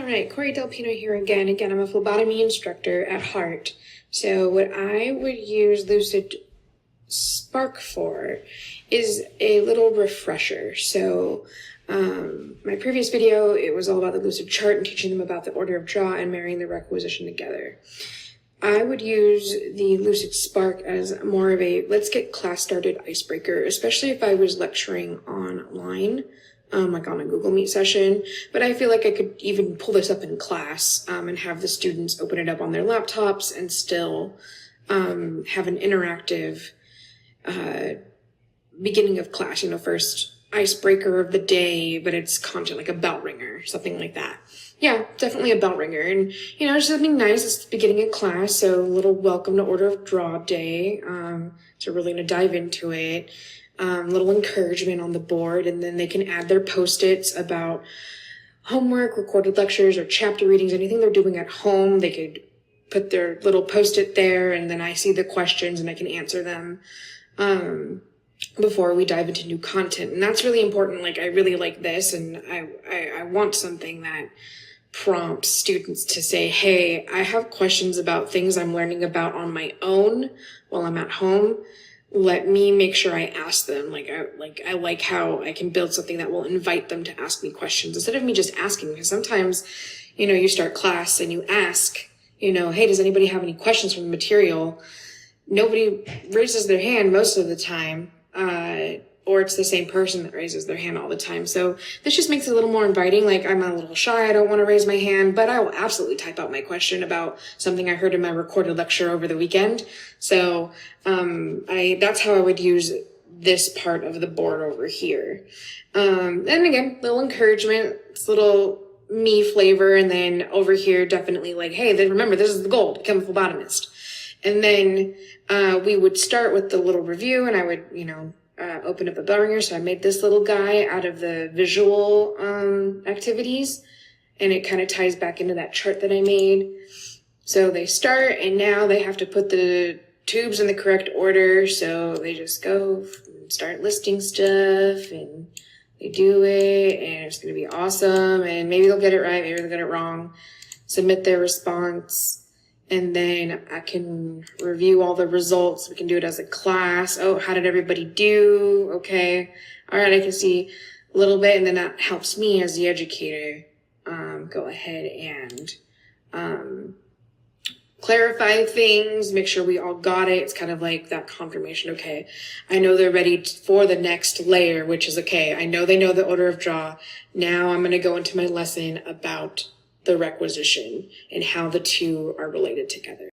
All right, Corey Delpino here again. I'm a phlebotomy instructor at heart. So what I would use Lucid Spark for is a little refresher. So my previous video, it was all about the Lucid chart and teaching them about the order of draw and marrying the requisition together. I would use the Lucid Spark as more of a let's get class started icebreaker, especially if I was lecturing online, like on a Google Meet session. But I feel like I could even pull this up in class and have the students open it up on their laptops and still have an interactive beginning of class, first icebreaker of the day, but it's content like a bell ringer, something like that. Yeah, definitely a bell ringer. And, just something nice. It's the beginning of class, so a little welcome to order of draw day. So we're really going to dive into it. Little encouragement on the board, and then they can add their Post-its about homework, recorded lectures, or chapter readings, anything they're doing at home. They could put their little Post-it there, and then I see the questions and I can answer them before we dive into new content. And that's really important. Like, I really like this, and I want something that prompts students to say, hey, I have questions about things I'm learning about on my own while I'm at home. Let me make sure I ask them. I like how I can build something that will invite them to ask me questions instead of me just asking. Because sometimes, you start class and you ask, hey, does anybody have any questions from the material? Nobody raises their hand most of the time, or it's the same person that raises their hand all the time. So this just makes it a little more inviting. Like, I'm a little shy, I don't want to raise my hand, but I will absolutely type out my question about something I heard in my recorded lecture over the weekend. So that's how I would use this part of the board over here. And again, little encouragement, it's little me flavor, and then over here, definitely like, hey, then remember, this is the goal, become a phlebotomist. And then we would start with the little review, and I would, open up a bell ringer. So I made this little guy out of the visual activities, and it kind of ties back into that chart that I made. So they start, and now they have to put the tubes in the correct order. So they just go and start listing stuff, and they do it, and it's going to be awesome. And maybe they'll get it right, maybe they'll get it wrong. Submit their response. And then I can review all the results. We can do it as a class. Oh, how did everybody do? Okay. All right. I can see a little bit. And then that helps me as the educator, go ahead and, clarify things, make sure we all got it. It's kind of like that confirmation. Okay. I know they're ready for the next layer, which is okay. I know they know the order of draw. Now I'm going to go into my lesson about the requisition and how the two are related together.